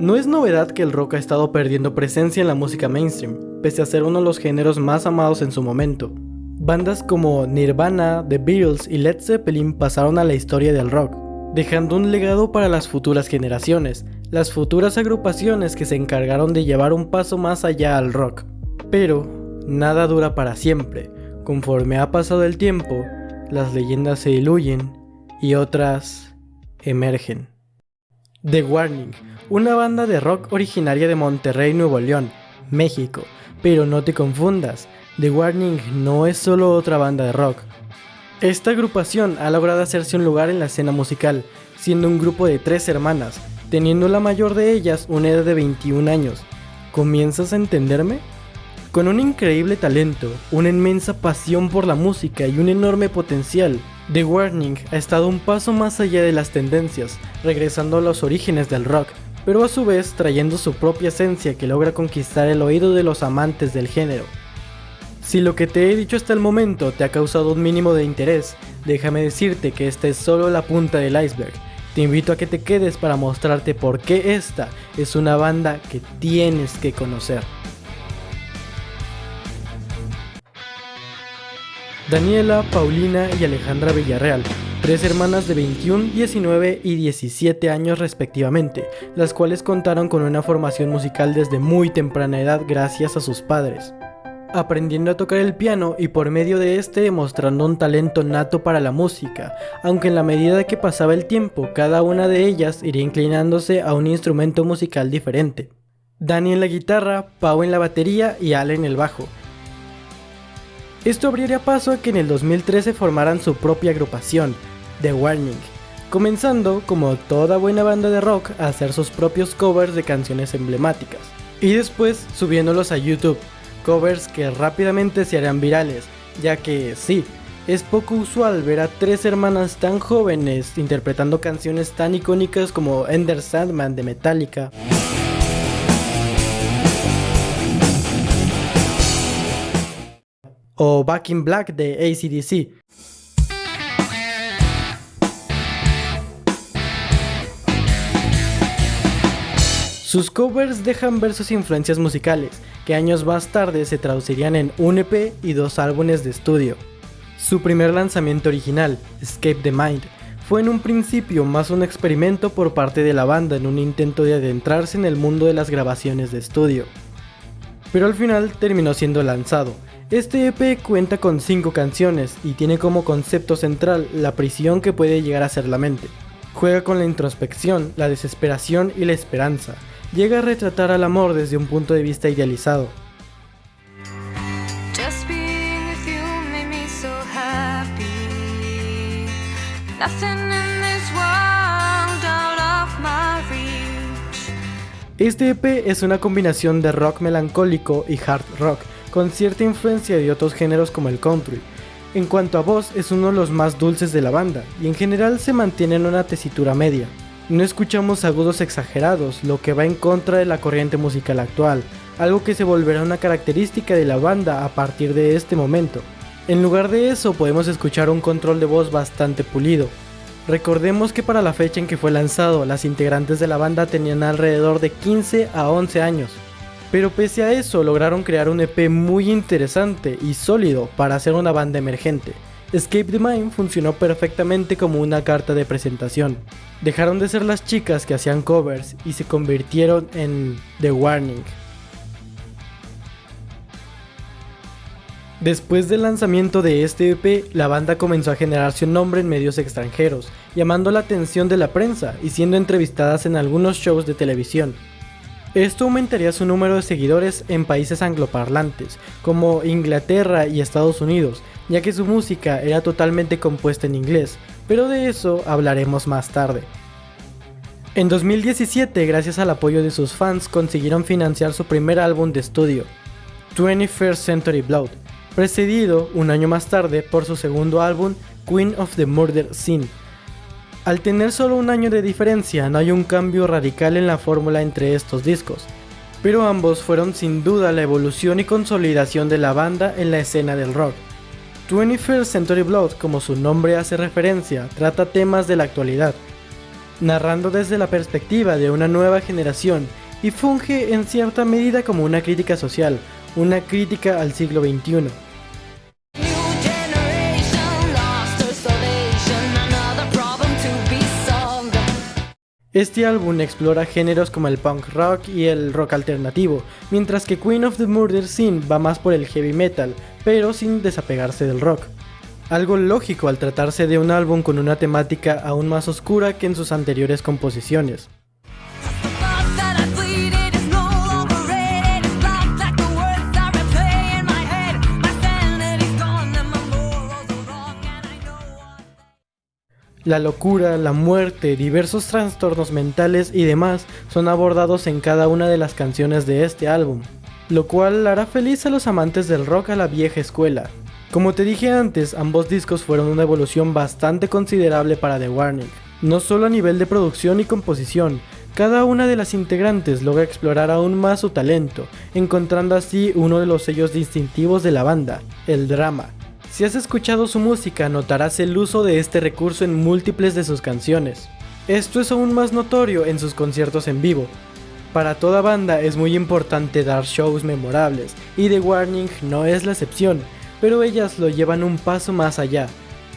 No es novedad que el rock ha estado perdiendo presencia en la música mainstream, pese a ser uno de los géneros más amados en su momento. Bandas como Nirvana, The Beatles y Led Zeppelin pasaron a la historia del rock, dejando un legado para las futuras generaciones, las futuras agrupaciones que se encargaron de llevar un paso más allá al rock. Pero nada dura para siempre. Conforme ha pasado el tiempo, las leyendas se diluyen y otras emergen. The Warning, una banda de rock originaria de Monterrey, Nuevo León, México. Pero no te confundas, The Warning no es solo otra banda de rock. Esta agrupación ha logrado hacerse un lugar en la escena musical, siendo un grupo de 3 hermanas, teniendo la mayor de ellas una edad de 21 años. ¿Comienzas a entenderme? Con un increíble talento, una inmensa pasión por la música y un enorme potencial, The Warning ha estado un paso más allá de las tendencias, regresando a los orígenes del rock, pero a su vez trayendo su propia esencia que logra conquistar el oído de los amantes del género. Si lo que te he dicho hasta el momento te ha causado un mínimo de interés, déjame decirte que esta es solo la punta del iceberg. Te invito a que te quedes para mostrarte por qué esta es una banda que tienes que conocer. Daniela, Paulina y Alejandra Villarreal, 3 hermanas de 21, 19 y 17 años respectivamente, las cuales contaron con una formación musical desde muy temprana edad gracias a sus padres, aprendiendo a tocar el piano y por medio de este demostrando un talento nato para la música, aunque en la medida que pasaba el tiempo cada una de ellas iría inclinándose a un instrumento musical diferente. Dani en la guitarra, Pau en la batería y Ale en el bajo. Esto abriría paso a que en el 2013 formaran su propia agrupación, The Warning, comenzando, como toda buena banda de rock, a hacer sus propios covers de canciones emblemáticas, y después subiéndolos a YouTube, covers que rápidamente se harían virales, ya que sí, es poco usual ver a 3 hermanas tan jóvenes interpretando canciones tan icónicas como Enter Sandman de Metallica, o Back in Black de AC/DC. Sus covers dejan ver sus influencias musicales, que años más tarde se traducirían en un EP y 2 álbumes de estudio. Su primer lanzamiento original, Escape the Mind, fue en un principio más un experimento por parte de la banda en un intento de adentrarse en el mundo de las grabaciones de estudio, pero al final terminó siendo lanzado. Este EP cuenta con 5 canciones y tiene como concepto central la prisión que puede llegar a ser la mente. Juega con la introspección, la desesperación y la esperanza. Llega a retratar al amor desde un punto de vista idealizado. Este EP es una combinación de rock melancólico y hard rock, con cierta influencia de otros géneros como el country. En cuanto a voz, es uno de los más dulces de la banda, y en general se mantiene en una tesitura media. No escuchamos agudos exagerados, lo que va en contra de la corriente musical actual, algo que se volverá una característica de la banda a partir de este momento. En lugar de eso, podemos escuchar un control de voz bastante pulido. Recordemos que para la fecha en que fue lanzado, las integrantes de la banda tenían alrededor de 15 a 11 años. Pero pese a eso, lograron crear un EP muy interesante y sólido para hacer una banda emergente. Escape the Mind funcionó perfectamente como una carta de presentación. Dejaron de ser las chicas que hacían covers y se convirtieron en The Warning. Después del lanzamiento de este EP, la banda comenzó a generarse un nombre en medios extranjeros, llamando la atención de la prensa y siendo entrevistadas en algunos shows de televisión. Esto aumentaría su número de seguidores en países angloparlantes, como Inglaterra y Estados Unidos, ya que su música era totalmente compuesta en inglés, pero de eso hablaremos más tarde. En 2017, gracias al apoyo de sus fans, consiguieron financiar su primer álbum de estudio, 21st Century Blood, precedido un año más tarde por su segundo álbum, Queen of the Murder Scene. Al tener solo un año de diferencia, no hay un cambio radical en la fórmula entre estos discos, pero ambos fueron sin duda la evolución y consolidación de la banda en la escena del rock. 21st Century Blood, como su nombre hace referencia, trata temas de la actualidad. narrando desde la perspectiva de una nueva generación y funge en cierta medida como una crítica social, una crítica al siglo XXI. Este álbum explora géneros como el punk rock y el rock alternativo, mientras que Queen of the Murder Scene va más por el heavy metal, pero sin desapegarse del rock. Algo lógico al tratarse de un álbum con una temática aún más oscura que en sus anteriores composiciones. La locura, la muerte, diversos trastornos mentales y demás son abordados en cada una de las canciones de este álbum, lo cual hará feliz a los amantes del rock a la vieja escuela. Como te dije antes, ambos discos fueron una evolución bastante considerable para The Warning, no solo a nivel de producción y composición. Cada una de las integrantes logra explorar aún más su talento, encontrando así uno de los sellos distintivos de la banda, el drama. Si has escuchado su música, notarás el uso de este recurso en múltiples de sus canciones. Esto es aún más notorio en sus conciertos en vivo. Para toda banda es muy importante dar shows memorables, y The Warning no es la excepción, pero ellas lo llevan un paso más allá.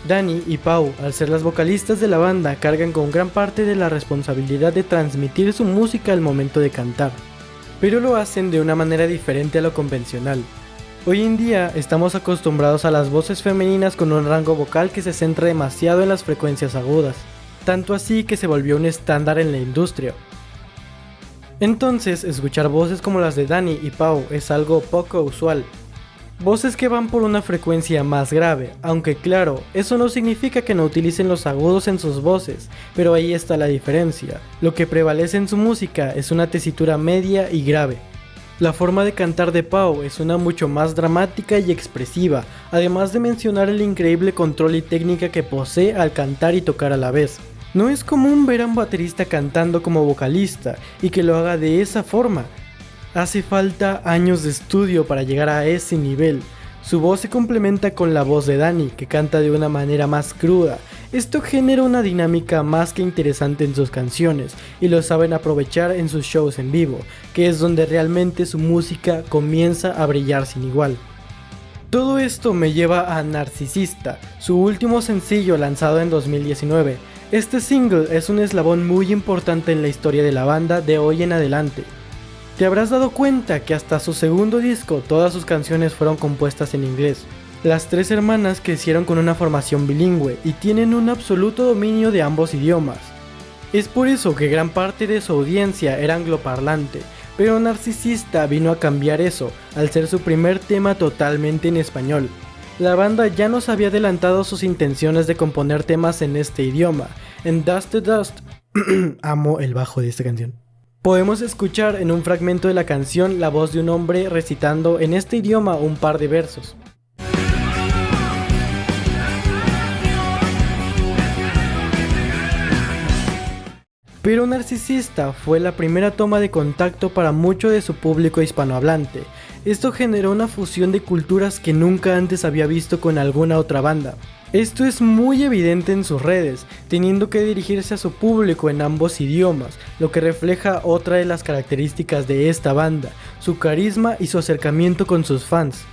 Dani y Pau, al ser las vocalistas de la banda, cargan con gran parte de la responsabilidad de transmitir su música al momento de cantar, pero lo hacen de una manera diferente a lo convencional. Hoy en día estamos acostumbrados a las voces femeninas con un rango vocal que se centra demasiado en las frecuencias agudas, tanto así que se volvió un estándar en la industria. Entonces, escuchar voces como las de Dani y Pau es algo poco usual. Voces que van por una frecuencia más grave, aunque claro, eso no significa que no utilicen los agudos en sus voces, pero ahí está la diferencia. Lo que prevalece en su música es una tesitura media y grave. La forma de cantar de Pau es una mucho más dramática y expresiva, además de mencionar el increíble control y técnica que posee al cantar y tocar a la vez. No es común ver a un baterista cantando como vocalista y que lo haga de esa forma. Hace falta años de estudio para llegar a ese nivel. Su voz se complementa con la voz de Dani, que canta de una manera más cruda. Esto genera una dinámica más que interesante en sus canciones, y lo saben aprovechar en sus shows en vivo, que es donde realmente su música comienza a brillar sin igual. Todo esto me lleva a Narcisista, su último sencillo lanzado en 2019. Este single es un eslabón muy importante en la historia de la banda de hoy en adelante. Te habrás dado cuenta que hasta su segundo disco todas sus canciones fueron compuestas en inglés. Las tres hermanas crecieron con una formación bilingüe y tienen un absoluto dominio de ambos idiomas. Es por eso que gran parte de su audiencia era angloparlante, pero Narcisista vino a cambiar eso al ser su primer tema totalmente en español. La banda ya nos había adelantado sus intenciones de componer temas en este idioma. En Dust to Dust, amo el bajo de esta canción. Podemos escuchar en un fragmento de la canción la voz de un hombre recitando en este idioma un par de versos. Pero Narcisista fue la primera toma de contacto para mucho de su público hispanohablante. Esto generó una fusión de culturas que nunca antes había visto con alguna otra banda. Esto es muy evidente en sus redes, teniendo que dirigirse a su público en ambos idiomas, lo que refleja otra de las características de esta banda, su carisma y su acercamiento con sus fans.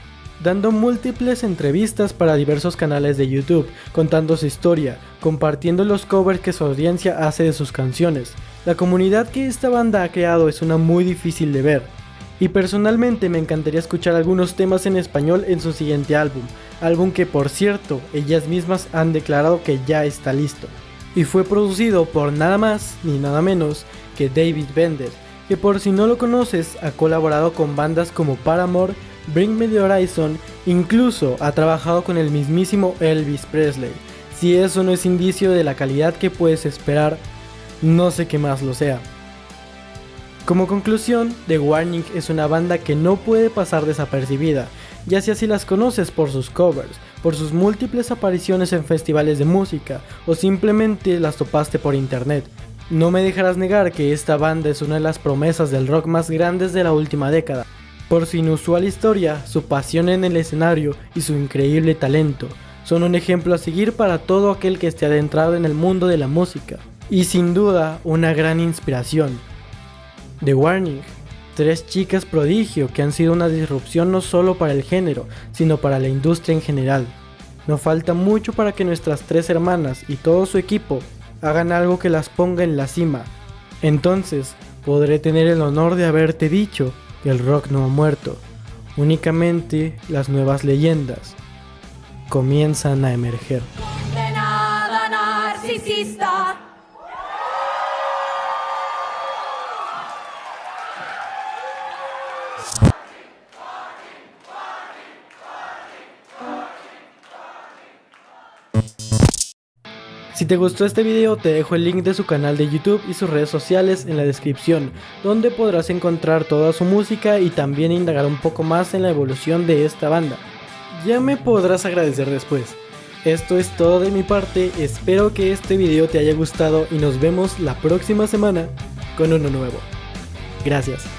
Dando múltiples entrevistas para diversos canales de YouTube, contando su historia, compartiendo los covers que su audiencia hace de sus canciones. La comunidad que esta banda ha creado es una muy difícil de ver. Y personalmente me encantaría escuchar algunos temas en español en su siguiente álbum que por cierto, ellas mismas han declarado que ya está listo. Y fue producido por nada más ni nada menos que David Bender, que por si no lo conoces ha colaborado con bandas como Paramore, Bring Me The Horizon, incluso ha trabajado con el mismísimo Elvis Presley. Si eso no es indicio de la calidad que puedes esperar, no sé qué más lo sea. Como conclusión, The Warning es una banda que no puede pasar desapercibida, ya sea si las conoces por sus covers, por sus múltiples apariciones en festivales de música o simplemente las topaste por internet. No me dejarás negar que esta banda es una de las promesas del rock más grandes de la última década, por su inusual historia, su pasión en el escenario y su increíble talento. Son un ejemplo a seguir para todo aquel que esté adentrado en el mundo de la música. y sin duda una gran inspiración. The Warning, 3 chicas prodigio que han sido una disrupción no solo para el género, sino para la industria en general. No falta mucho para que nuestras 3 hermanas y todo su equipo hagan algo que las ponga en la cima. Entonces, podré tener el honor de haberte dicho que el rock no ha muerto. Únicamente las nuevas leyendas comienzan a emerger. Condenada narcisista. Si te gustó este video, te dejo el link de su canal de YouTube y sus redes sociales en la descripción, donde podrás encontrar toda su música y también indagar un poco más en la evolución de esta banda. Ya me podrás agradecer después. Esto es todo de mi parte, espero que este video te haya gustado y nos vemos la próxima semana con uno nuevo. Gracias.